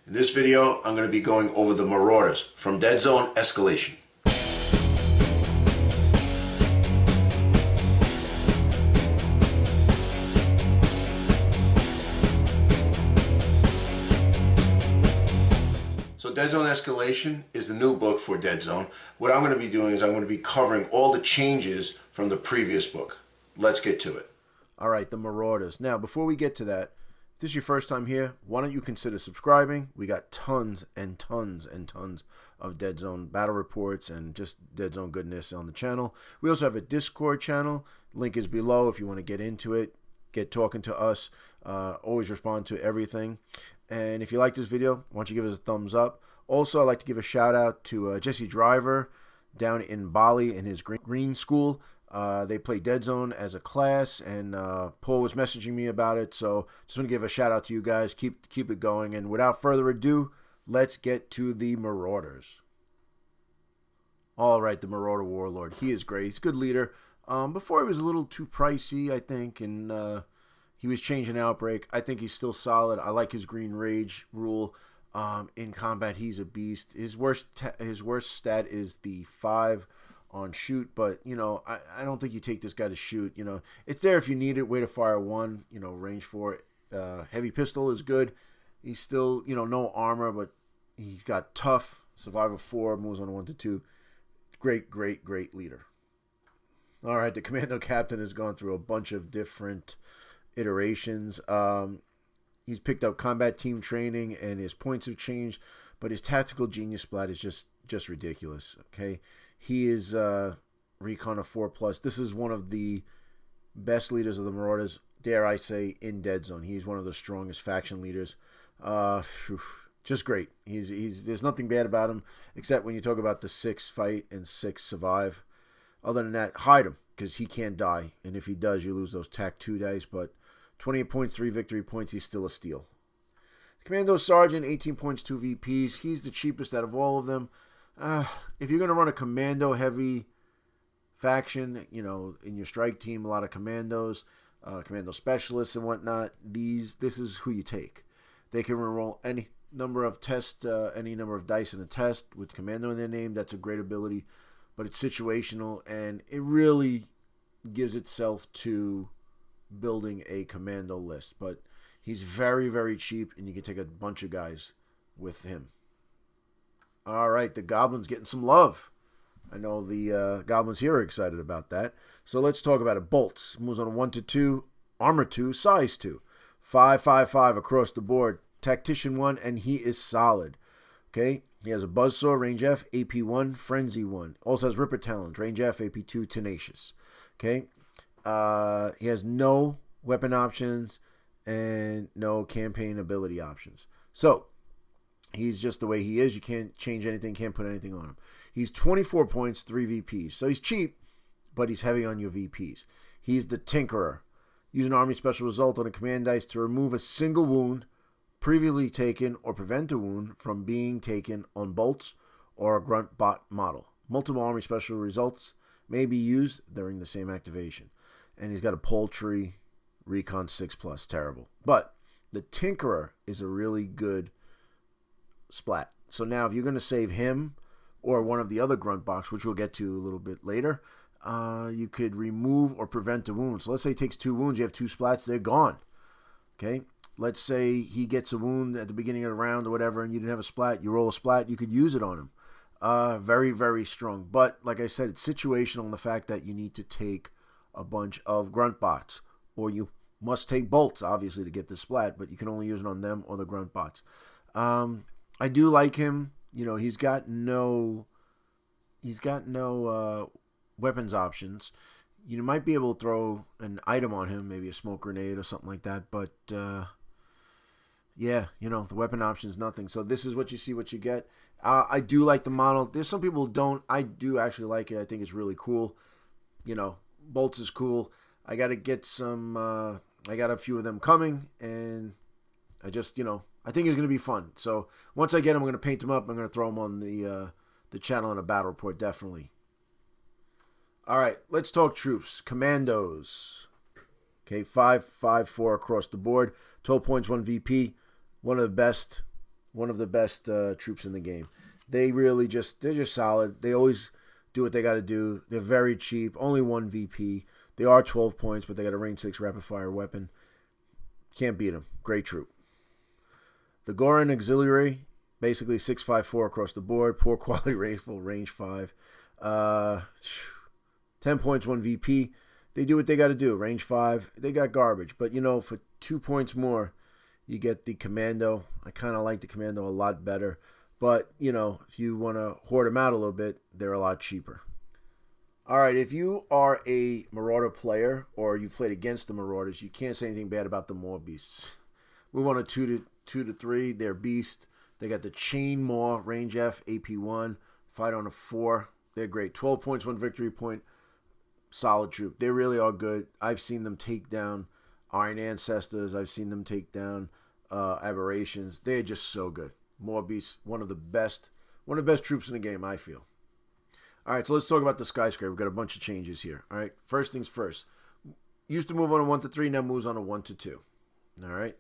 In this video, I'm going to be going over the Marauders from Deadzone Escalation. So Deadzone Escalation is the new book for Deadzone. What I'm going to be doing is I'm going to be covering all the changes from the previous book. Let's get to it. All right, the Marauders. Now, before we get to that, if this is your first time here, why don't you consider subscribing? We got tons and tons and tons of Deadzone battle reports and just Deadzone goodness on the channel. We also have a Discord channel. Link is below if you want to get into it, get talking to us. Always respond to everything. And if you like this video, why don't you give us a thumbs up. Also, I'd like to give a shout out to Jesse Driver down in Bali in his green school. They play Deadzone as a class, and Paul was messaging me about it, so just want to give a shout out to you guys. Keep it going, and without further ado, let's get to the Marauders. All right, the Marauder Warlord. He is great. He's a good leader. Before he was a little too pricey, I think, and he was changing Outbreak. I think he's still solid. I like his Green Rage rule. In combat, he's a beast. His worst stat is the 5 on shoot, but you know, I don't think you take this guy to shoot. You know, it's there if you need it. Way to fire 1, you know, range 4. Heavy pistol is good. He's still, you know, no armor, but he's got tough, survival 4, moves on 1 to 2. Great leader. All right, the Commando captain has gone through a bunch of different iterations. He's picked up combat team training and his points have changed, but his tactical genius splat is just ridiculous. Okay. He is recon of 4+. This is one of the best leaders of the Marauders, dare I say, in Deadzone. He's one of the strongest faction leaders. Just great. There's nothing bad about him, except when you talk about the 6 fight and 6 survive. Other than that, hide him, because he can't die. And if he does, you lose those TAC 2 dice. But 28 points, 3 victory points, he's still a steal. Commando Sergeant, 18 points, 2 VPs. He's the cheapest out of all of them. If you're going to run a commando heavy faction, you know, in your strike team, a lot of commandos, commando specialists and whatnot, this is who you take. They can roll any number of any number of dice in a test with commando in their name. That's a great ability, but it's situational, and it really gives itself to building a commando list. But he's very cheap, and you can take a bunch of guys with him. All right, the Goblin's getting some love. I know the Goblins here are excited about that. So let's talk about it. Bolts. Moves on 1 to 2. Armor 2. Size 2. 5 across the board. Tactician 1, and he is solid. Okay? He has a Buzzsaw, range F, AP 1, Frenzy 1. Also has Ripper Talons, range F, AP 2, Tenacious. Okay? He has no weapon options and no campaign ability options. So, he's just the way he is. You can't change anything, can't put anything on him. He's 24 points, 3 VPs. So he's cheap, but he's heavy on your VPs. He's the Tinkerer. Use an army special result on a command dice to remove a single wound previously taken or prevent a wound from being taken on bolts or a Grunt bot model. Multiple army special results may be used during the same activation. And he's got a Poultry Recon 6+. Terrible. But the Tinkerer is a really good splat. So now if you're going to save him or one of the other grunt box, which we'll get to a little bit later, you could remove or prevent a wound. So let's say he takes 2 wounds, you have 2 splats, they're gone. Okay, let's say he gets a wound at the beginning of the round or whatever, and you didn't have a splat, you roll a splat, you could use it on him. Very strong. But like I said, it's situational in the fact that you need to take a bunch of grunt bots, or you must take bolts obviously to get the splat, but you can only use it on them or the grunt bots. I do like him. You know, he's got no weapons options. You might be able to throw an item on him, maybe a smoke grenade or something like that. But yeah, you know, the weapon option is nothing. So this is what you see, what you get. I do like the model. There's some people who don't. I do actually like it. I think it's really cool. You know, bolts is cool. I got to get some. I got a few of them coming, and I just, you know, I think it's going to be fun. So once I get them, I'm going to paint them up. I'm going to throw them on the channel in a battle report, definitely. All right, let's talk troops. Commandos. Okay, 5, 5, 4 across the board. 12 points, 1 VP. One of the best one of the best troops in the game. They're just solid. They always do what they got to do. They're very cheap. Only 1 VP. They are 12 points, but they got a range 6 rapid fire weapon. Can't beat them. Great troop. The Goran Auxiliary, basically 6.54 across the board. Poor quality rifle, range 5. 10 points, 1 VP. They do what they got to do. Range 5. They got garbage. But, for 2 points more, you get the Commando. I kind of like the Commando a lot better. But, if you want to hoard them out a little bit, they're a lot cheaper. All right, if you are a Marauder player or you've played against the Marauders, you can't say anything bad about the Maw Beasts. Move on to 2 to 3. They're Beast. They got the Chain Maw, Range F, AP1, Fight on a 4. They're great. 12 points, 1 victory point. Solid troop. They really are good. I've seen them take down Iron Ancestors. I've seen them take down Aberrations. They're just so good. Maw Beasts, one of the best troops in the game, I feel. All right, so let's talk about the skyscraper. We've got a bunch of changes here. All right, first things first. Used to move on a 1 to 3, now moves on a 1 to 2. All right,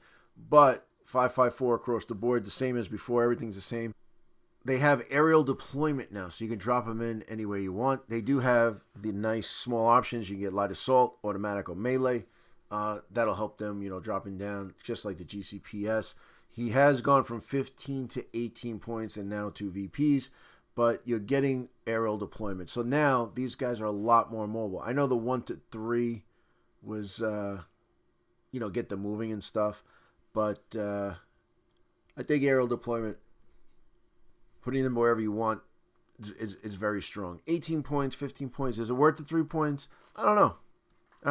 but 5.54 across the board, the same as before. Everything's the same. They have aerial deployment now, so you can drop them in anywhere you want. They do have the nice small options. You can get light assault, automatic, or melee. That'll help them, dropping down, just like the GCPS. He has gone from 15 to 18 points and now 2 VPs, but you're getting aerial deployment. So now these guys are a lot more mobile. I know the 1 to 3 was, get them moving and stuff, but I think aerial deployment, putting them wherever you want, is very strong. 18 points, 15 points. Is it worth the 3 points? I don't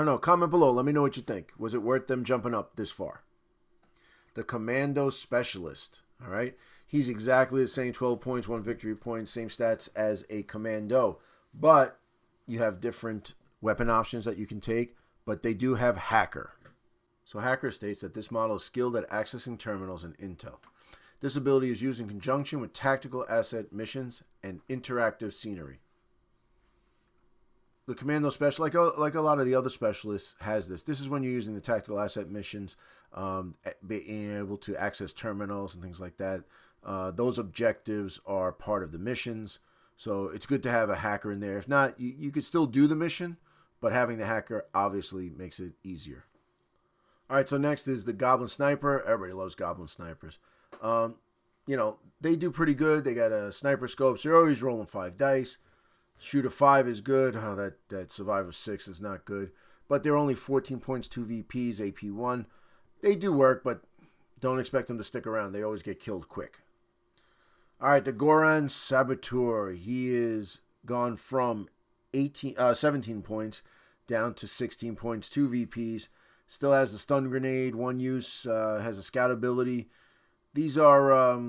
know. Comment below. Let me know what you think. Was it worth them jumping up this far? The Commando Specialist. All right. He's exactly the same. 12 points, 1 victory point. Same stats as a Commando. But you have different weapon options that you can take. But they do have Hacker. So Hacker states that this model is skilled at accessing terminals and intel. This ability is used in conjunction with tactical asset missions and interactive scenery. The Commando Special, like a lot of the other specialists, has this. This is when you're using the tactical asset missions, being able to access terminals and things like that. Those objectives are part of the missions, so it's good to have a hacker in there. If not, you could still do the mission, but having the hacker obviously makes it easier. All right, so next is the Goblin Sniper. Everybody loves Goblin Snipers. They do pretty good. They got a sniper scope, so you're always rolling 5 dice. Shoot a 5 is good. Oh, that survive of 6 is not good. But they're only 14 points, 2 VPs, AP1. They do work, but don't expect them to stick around. They always get killed quick. All right, the Goran Saboteur. He is gone from 17 points down to 16 points, 2 VPs. Still has the stun grenade, 1 use, has a scout ability. These are...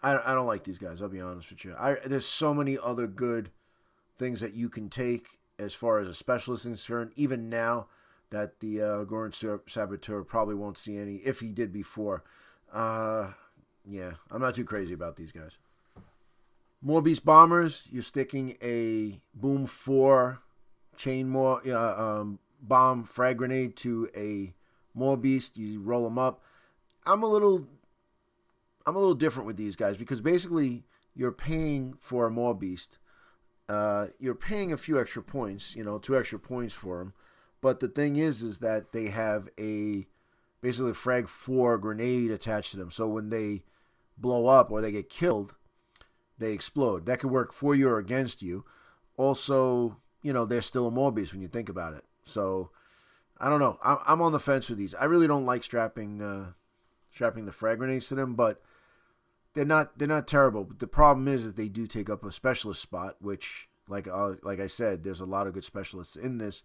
I don't like these guys, I'll be honest with you. There's so many other good things that you can take as far as a specialist is concerned, even now that the Goran Saboteur probably won't see any, if he did before. Yeah, I'm not too crazy about these guys. More Beast Bombers, you're sticking a Boom 4 chain bomb frag grenade to a More Beast. You roll them up. I'm a little different with these guys because basically you're paying for a Maw Beast. You're paying a few extra points, 2 extra points for them. But the thing is that they have basically a frag 4 grenade attached to them. So when they blow up or they get killed, they explode. That could work for you or against you. Also, they're still a Maw Beast when you think about it. So I don't know. I'm on the fence with these. I really don't like strapping the frag grenades to them, but they're not terrible. But the problem is that they do take up a specialist spot, which, like I said, there's a lot of good specialists in this,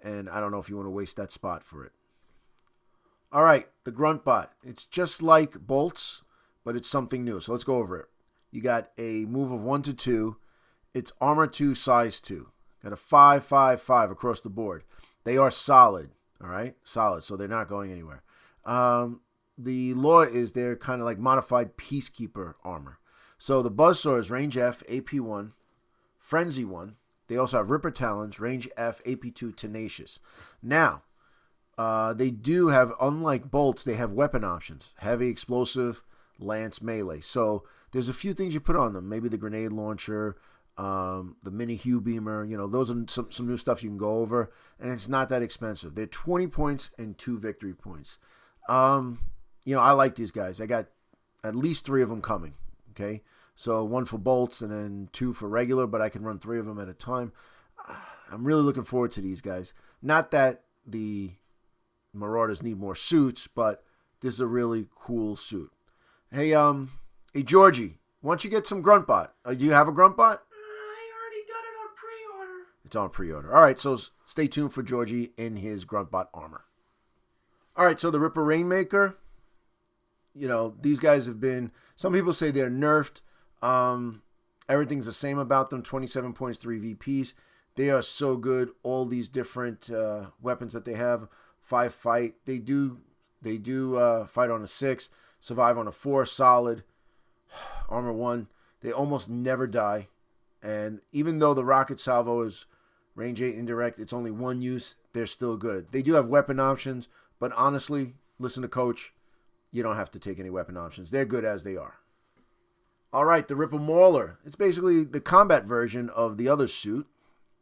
and I don't know if you want to waste that spot for it. All right, the Grunt Bot. It's just like Bolts, but it's something new. So let's go over it. You got a move of 1 to 2. It's armor 2, size 2. Got a 5.55 across the board. They are solid. All right, solid. So they're not going anywhere. The law is they're kind of like modified Peacekeeper armor. So the Buzzsaw is range F, AP1, Frenzy 1. They also have Ripper Talons, range F, AP2, Tenacious. Now, they do have, unlike Bolts, they have weapon options. Heavy, explosive, lance, melee. So there's a few things you put on them. Maybe the grenade launcher, the mini Hue beamer. Those are some new stuff you can go over, and it's not that expensive. They're 20 points and 2 victory points. I like these guys. I got at least 3 of them coming. Okay, so 1 for bolts and then 2 for regular, but I can run 3 of them at a time. I'm really looking forward to these guys. Not that the Marauders need more suits, but this is a really cool suit. Hey, Georgie, why don't you get some Grunt Bot? Do you have a Grunt Bot? I already got it on pre-order. It's on pre-order. All right, so stay tuned for Georgie in his Grunt Bot armor. All right, so the Ripper Rainmaker, these guys have been, some people say they're nerfed. Everything's the same about them, 27 points, 3 VPs. They are so good. All these different weapons that they have, 5 fight. They do fight on a 6, survive on a 4, solid. Armor 1. They almost never die. And even though the rocket salvo is range 8 indirect, it's only 1 use, they're still good. They do have weapon options, but honestly, listen to Coach, you don't have to take any weapon options. They're good as they are. All right, the Ripper Mauler. It's basically the combat version of the other suit.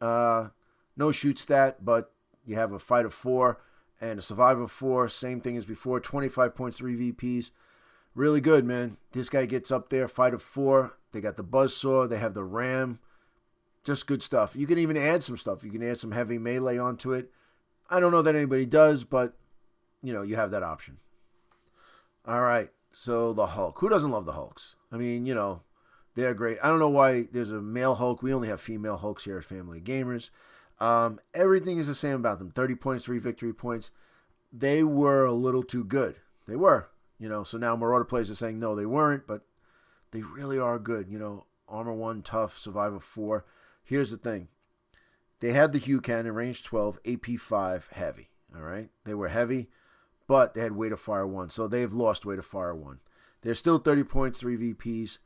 No shoot stat, but you have a fight of 4 and a survive of 4. Same thing as before, 25 points, 3 VPs. Really good, man. This guy gets up there, fight of 4. They got the buzzsaw. They have the ram. Just good stuff. You can even add some stuff. You can add some heavy melee onto it. I don't know that anybody does, but, you have that option. All right, so the Hulk. Who doesn't love the Hulks? I mean, they're great. I don't know why there's a male Hulk. We only have female Hulks here at Family Gamers. Everything is the same about them. 30 points, 3 victory points. They were a little too good. They were. So now Marauder players are saying, no, they weren't, but they really are good. Armor 1, tough, survival 4. Here's the thing. They had the Hue cannon, range 12, AP 5, heavy. All right? They were heavy, but they had weight of fire 1, so they've lost weight of fire 1. They're still 30 points, 3 VPs.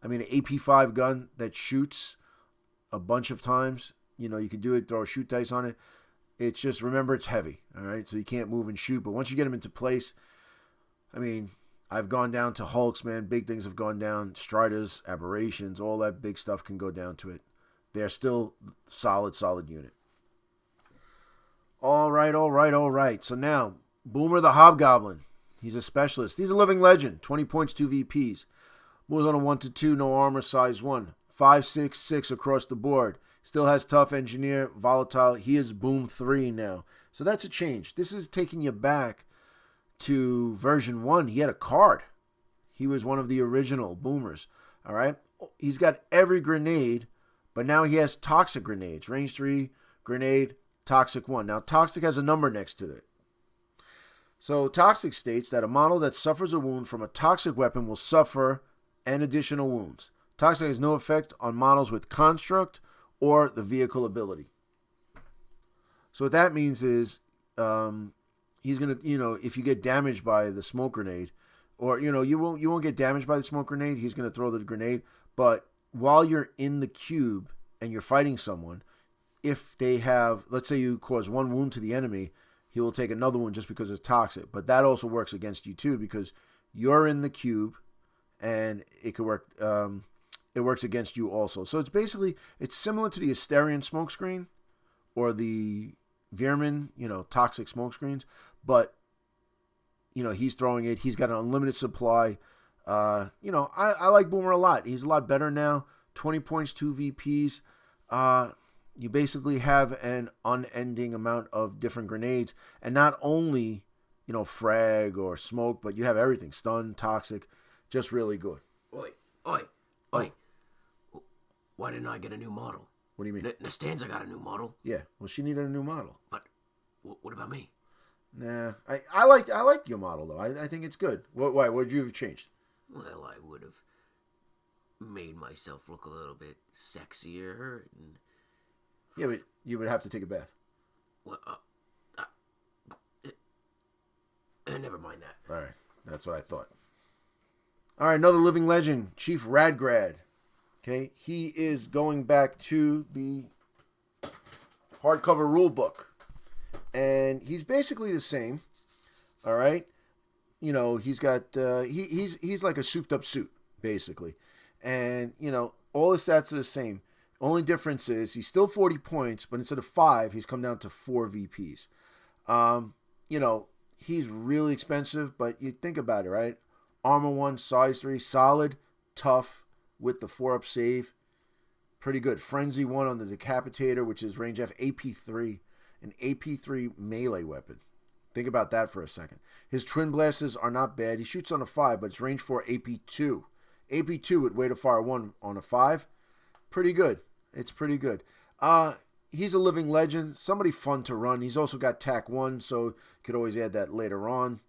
I mean, an AP 5 gun that shoots a bunch of times, you can do it, throw a shoot dice on it. It's just, remember, it's heavy, all right? So you can't move and shoot. But once you get them into place, I mean, I've gone down to Hulks, man. Big things have gone down. Striders, aberrations, all that big stuff can go down to it. They're still solid unit. All right. So now, Boomer the Hobgoblin. He's a specialist. He's a living legend. 20 points, 2 VPs. Moves on a 1-2, no armor, size 1. 5.66 across the board. Still has tough, engineer, volatile. He is Boom 3 now. So that's a change. This is taking you back to version 1. He had a card. He was one of the original boomers. All right. He's got every grenade, but now he has toxic grenades. Range 3, grenade, toxic 1. Now, toxic has a number next to it. So, toxic states that a model that suffers a wound from a toxic weapon will suffer an additional wounds. Toxic has no effect on models with construct or the vehicle ability. So what that means is he's going to, if you get damaged by the smoke grenade, or, you won't get damaged by the smoke grenade, he's going to throw the grenade. But while you're in the cube and you're fighting someone, if they have, let's say you cause 1 wound to the enemy, he will take another one just because it's toxic. But that also works against you too, because you're in the cube and it could work. It works against you also. So it's similar to the Asterion smokescreen or the veer-myn, toxic smokescreens. But, he's throwing it. He's got an unlimited supply. I like Boomer a lot. He's a lot better now. 20 points, 2 VPs. You basically have an unending amount of different grenades. And not only, frag or smoke, but you have everything. Stun, toxic. Just really good. Oi. Oh. Why didn't I get a new model? What do you mean? Nastanza got a new model. Yeah, well, she needed a new model. But what about me? Nah, I like your model though. I think it's good. Why? What would you have changed? Well, I would have made myself look a little bit sexier. Yeah, but you would have to take a bath. Well, never mind that. All right, that's what I thought. All right, another living legend, Chief Radgrad. Okay, he is going back to the hardcover rule book. And he's basically the same. All right. you know, he's got he's like a souped up suit basically, and you know all his stats are the same. Only difference is he's still 40 points, but instead of 5, he's come down to 4 VPs. You know, he's really expensive, but you think about it, right? Armor 1, size 3, solid, tough with the 4-up save. Pretty good. Frenzy 1 on the Decapitator, which is range F, AP3, an AP3 melee weapon. Think about that for a second. His twin blasters are not bad. He shoots on a 5, but it's range 4 AP2. AP2 with weight of fire 1 on a 5. Pretty good. It's pretty good. He's a living legend. Somebody fun to run. He's also got TAC 1, so you could always add that later on.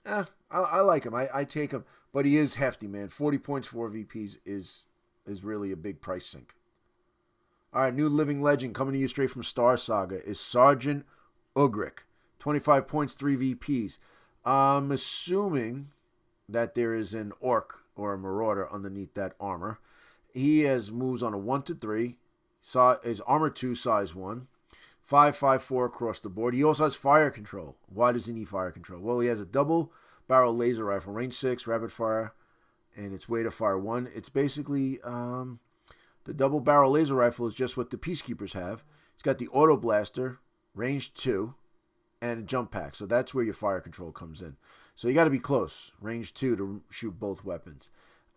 I like him. I take him. But he is hefty, man. 40 points, 4 VPs is really a big price sink. All right, new living legend coming to you straight from Star Saga is Sgt Agric. 25 points, 3 VPs. I'm assuming that there is an orc or a marauder underneath that armor. He has moves on a 1 to 3. His armor 2, size 1. 5, 5, 4 across the board. He also has fire control. Why does he need fire control? Well, he has a double barrel laser rifle, range 6, rapid fire, and its weight of fire 1. It's basically the double barrel laser rifle is just what the Peacekeepers have. He's got the auto blaster, range 2, and a jump pack. So that's where your fire control comes in. So you got to be close, range 2 to shoot both weapons.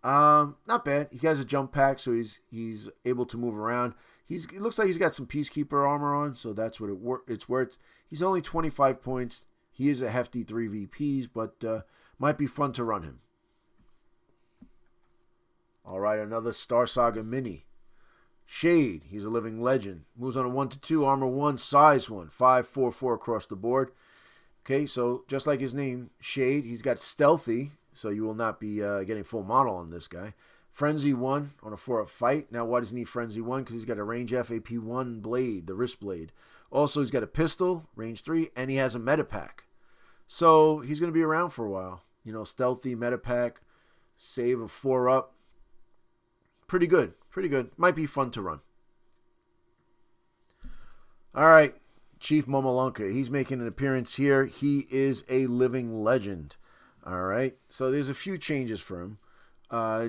Not bad. He has a jump pack, so he's able to move around. It looks like he's got some Peacekeeper armor on, so that's what it's worth. He's only 25 points. He is a hefty 3 VPs, but might be fun to run him. All right, another Star Saga mini. Shade, he's a living legend. Moves on a 1 to 2, armor 1, size 1, 5, 4, 4 across the board. Okay, so just like his name, Shade, he's got stealthy, so you will not be getting full model on this guy. Frenzy 1 on a 4-up fight. Now, why does he need Frenzy 1? Because he's got a range F AP1 blade, the wrist blade. Also, he's got a pistol, range 3, and he has a metapack. So, he's going to be around for a while. You know, stealthy, metapack, save of 4-up. Pretty good. Pretty good. Might be fun to run. All right. Chief Momoka. He's making an appearance here. He is a living legend. All right. So there's a few changes for him.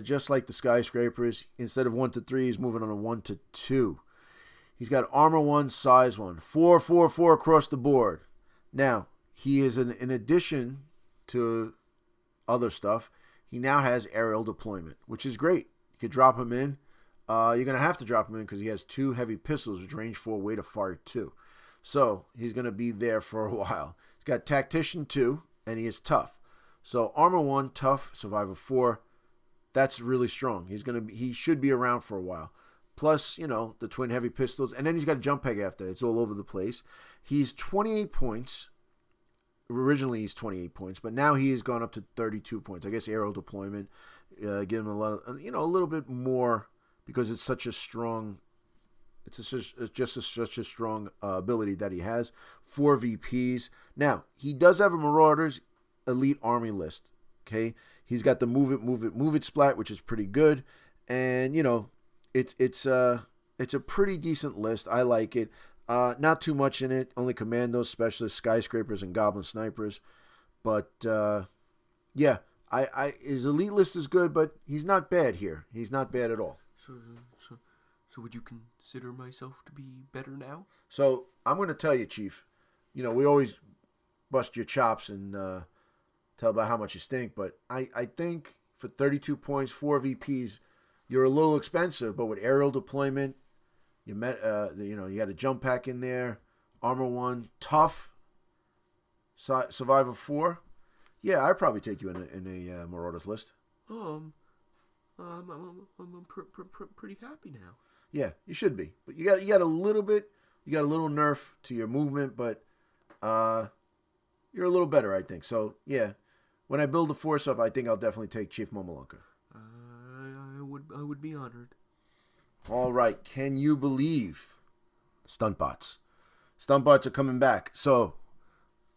Just like the skyscrapers, instead of 1 to 3, he's moving on a 1 to 2. He's got armor 1, size 1, 4, 4, 4 across the board. Now, he is in addition to other stuff, he now has aerial deployment, which is great. You could drop him in. You're going to have to drop him in because he has 2 heavy pistols, which range 4, weight of fire 2. So he's going to be there for a while. He's got Tactician 2, and he is tough. So armor 1, tough, survival 4. That's really strong. He should be around for a while. Plus, you know, the twin heavy pistols. And then he's got a jump pack after that. It's all over the place. He's 28 points. Originally, he's 28 points, but now he has gone up to 32 points. I guess aerial deployment, give him a lot of, a little bit more because it's such a strong, such a strong ability that he has. 4 VPs. Now, he does have a Marauders Elite Army list. Okay, he's got the move it splat, which is pretty good, and it's a pretty decent list. I like it. Not too much in it. Only Commandos, Specialists, Skyscrapers, and Goblin Snipers. But yeah, his elite list is good, but he's not bad here. He's not bad at all. So would you consider myself to be better now? So I'm going to tell you, Chief. We always bust your chops and tell about how much you stink, but I think for 32 points, 4 VPs, you're a little expensive. But with aerial deployment, you got a jump pack in there, armor 1, tough, survival 4. Yeah, I'd probably take you in a Marauders list. I'm pretty happy now. Yeah, you should be. But you got a little nerf to your movement, but you're a little better, I think. So yeah, when I build the force up, I think I'll definitely take Chief Momoka. I would be honored. All right, can you believe Stunt Bots? Stunt Bots are coming back. So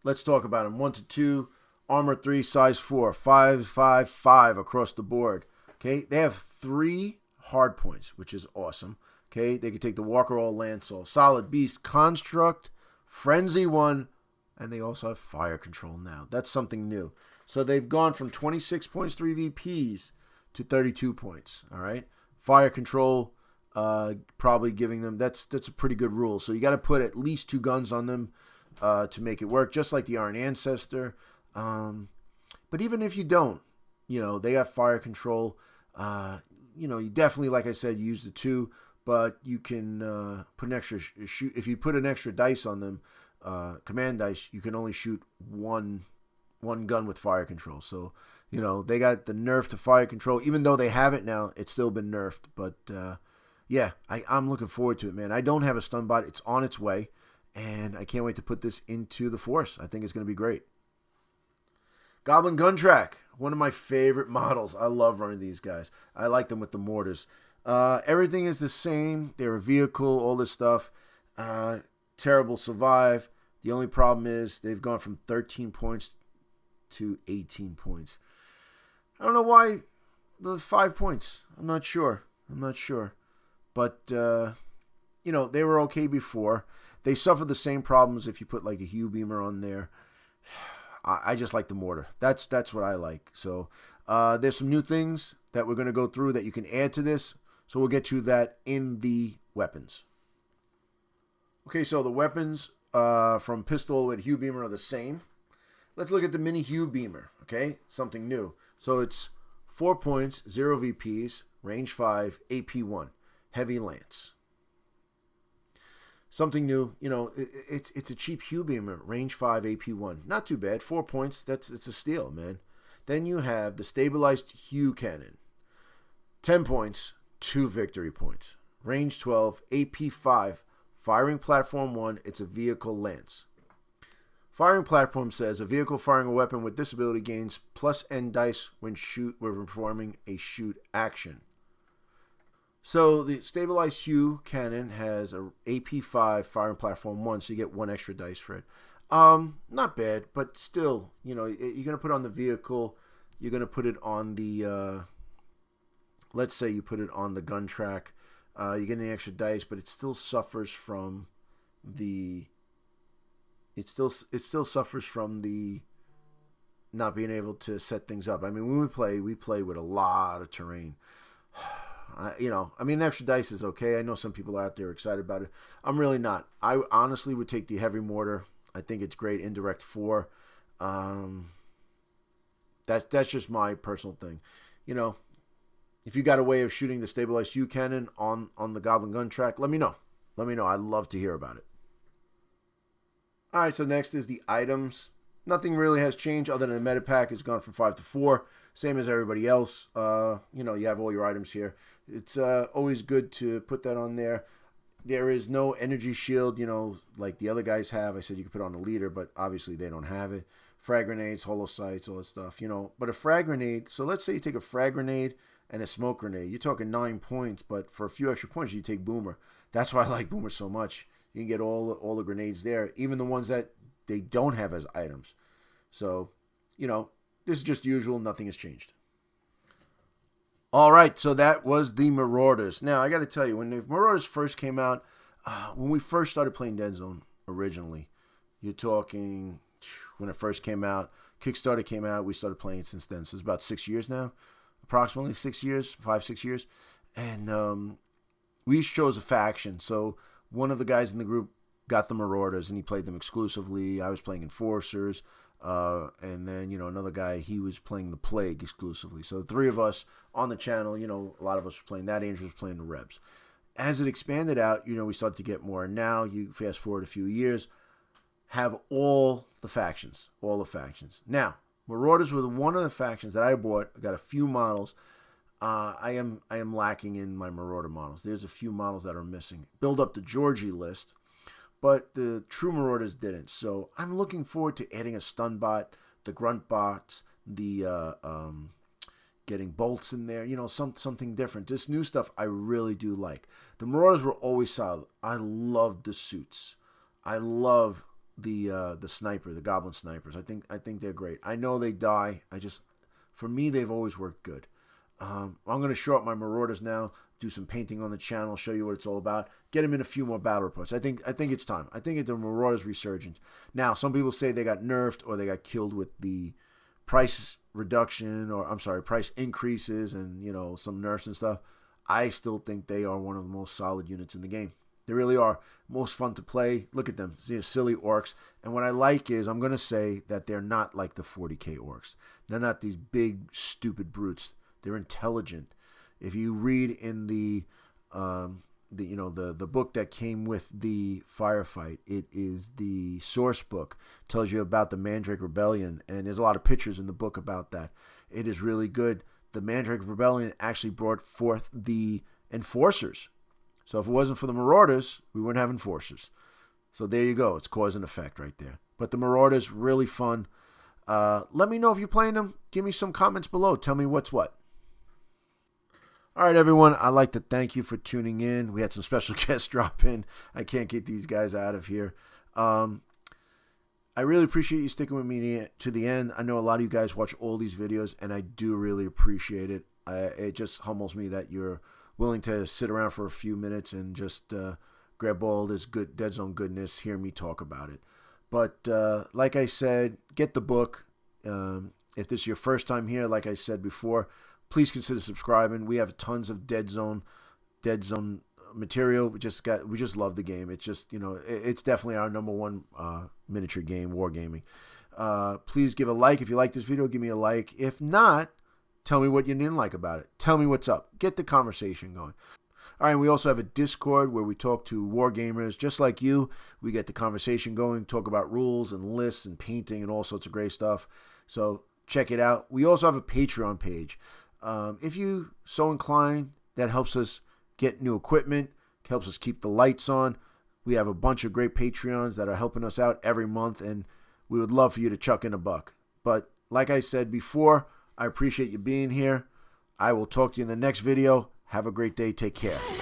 let's talk about them. 1 to 2, armor 3, size 4, 5, 5, 5 across the board. Okay, they have 3 hard points, which is awesome. Okay, they can take the Walker All Lancel, Solid Beast, Construct, Frenzy 1, and they also have fire control now. That's something new. So they've gone from 26 points, 3 VPs to 32 points. All right. Fire control, probably giving them, that's a pretty good rule. So you got to put at least 2 guns on them to make it work, just like the Iron Ancestor. But even if you don't, they have fire control. You definitely, like I said, use the 2, but you can put an extra shoot. If you put an extra dice on them, command dice, you can only shoot one gun with fire control. So, they got the nerf to fire control. Even though they have it now, it's still been nerfed. But, yeah, I'm looking forward to it, man. I don't have a stun bot. It's on its way, and I can't wait to put this into the force. I think it's going to be great. Goblin Gun Track, one of my favorite models. I love running these guys. I like them with the mortars. Everything is the same. They're a vehicle, all this stuff. Terrible survive. The only problem is they've gone from 13 points to 18 points. I don't know why the 5 points. I'm not sure. But, they were okay before. They suffered the same problems if you put like a Hue Beamer on there. I just like the mortar. That's what I like. So there's some new things that we're going to go through that you can add to this. So we'll get to that in the weapons. Okay, so the weapons from pistol all the way to Hue Beamer are the same. Let's look at the mini Hue Beamer, okay? Something new. So it's 4 points, 0 VPs, range 5, AP 1, heavy lance. Something new, it's a cheap Hue Beamer, range 5, AP 1. Not too bad, 4 points, it's a steal, man. Then you have the stabilized Hue Cannon. 10 points, 2 victory points. Range 12, AP 5, firing platform 1, it's a vehicle lance. Firing platform says a vehicle firing a weapon with this ability gains plus N dice when performing a shoot action. So the stabilized Hue Cannon has a AP 5 firing platform 1, so you get 1 extra dice for it. Not bad, but still, you're going to put on the vehicle, you're going to put it on the, let's say you put it on the gun track, you get an extra dice, but it still suffers from the, it still suffers from the not being able to set things up. I mean, when we play with a lot of terrain. Extra dice is okay. I know some people out there are excited about it. I'm really not. I honestly would take the heavy mortar. I think it's great. Indirect 4. That's just my personal thing. If you got a way of shooting the stabilized Hue Cannon on the Goblin Gun Track, let me know. I'd love to hear about it. All right, so next is the items. Nothing really has changed other than the meta pack has gone from 5 to 4. Same as everybody else. You have all your items here. It's always good to put that on there. There is no energy shield, like the other guys have. I said you could put on a leader, but obviously they don't have it. Frag grenades, holo sights, all that stuff, But a frag grenade, so let's say you take a frag grenade and a smoke grenade. You're talking 9 points, but for a few extra points, you take Boomer. That's why I like Boomer so much. You can get all the grenades there, even the ones that they don't have as items. So, this is just usual. Nothing has changed. All right, so that was the Marauders. Now, I got to tell you, when the Marauders first came out, when we first started playing Deadzone originally, you're talking when it first came out, Kickstarter came out, we started playing since then. So it's about 6 years now, approximately 6 years, 5-6 years. And we each chose a faction. So one of the guys in the group got the Marauders, and he played them exclusively. I was playing Enforcers. And then, another guy, he was playing the Plague exclusively. So the 3 of us on the channel, a lot of us were playing that. Andrew was playing the Rebs. As it expanded out, we started to get more. And now, you fast forward a few years, have all the factions. Now, Marauders were one of the factions that I bought. I got a few models. I am lacking in my Marauder models. There's a few models that are missing. Build up the Georgie list. But the true Marauders didn't. So I'm looking forward to adding a stun bot, the grunt bots, the getting bolts in there. Something different. This new stuff I really do like. The Marauders were always solid. I loved the suits. I love the sniper, the Goblin snipers. I think they're great. I know they die. For me, they've always worked good. I'm going to show up my Marauders now, do some painting on the channel, show you what it's all about, get them in a few more battle reports. I think it's time. I think the Marauders resurgent. Now, some people say they got nerfed or they got killed with the price reduction, or I'm sorry, price increases and, you know, some nerfs and stuff, I still think they are one of the most solid units in the game. They really are. Most fun to play. Look at them. You know, silly orcs. And what I like is, I'm going to say that they're not like the 40k orcs. They're not these big, stupid brutes. They're intelligent. If you read in the book that came with the firefight, it is the source book. It tells you about the Mandrake Rebellion, and there's a lot of pictures in the book about that. It is really good. The Mandrake Rebellion actually brought forth the Enforcers. So if it wasn't for the Marauders, we wouldn't have Enforcers. So there you go. It's cause and effect right there. But the Marauders, really fun. Let me know if you're playing them. Give me some comments below. Tell me what's what. All right, everyone. I'd like to thank you for tuning in. We had some special guests drop in. I can't get these guys out of here. I really appreciate you sticking with me to the end. I know a lot of you guys watch all these videos, and I do really appreciate it. It just humbles me that you're willing to sit around for a few minutes and just grab all this good Deadzone goodness, hear me talk about it. But like I said, get the book. If this is your first time here, like I said before, please consider subscribing. We have tons of Deadzone material. We just love the game. It's just, you know, it's definitely our #1 miniature game, wargaming. Please give a like if you like this video. Give me a like. If not, tell me what you didn't like about it. Tell me what's up. Get the conversation going. All right, we also have a Discord where we talk to wargamers just like you. We get the conversation going, talk about rules and lists and painting and all sorts of great stuff. So check it out. We also have a Patreon page. If you so inclined, that helps us get new equipment, helps us keep the lights on. We have a bunch of great Patreons that are helping us out every month, and we would love for you to chuck in a buck. But like I said before, I appreciate you being here. I will talk to you in the next video. Have a great day. Take care.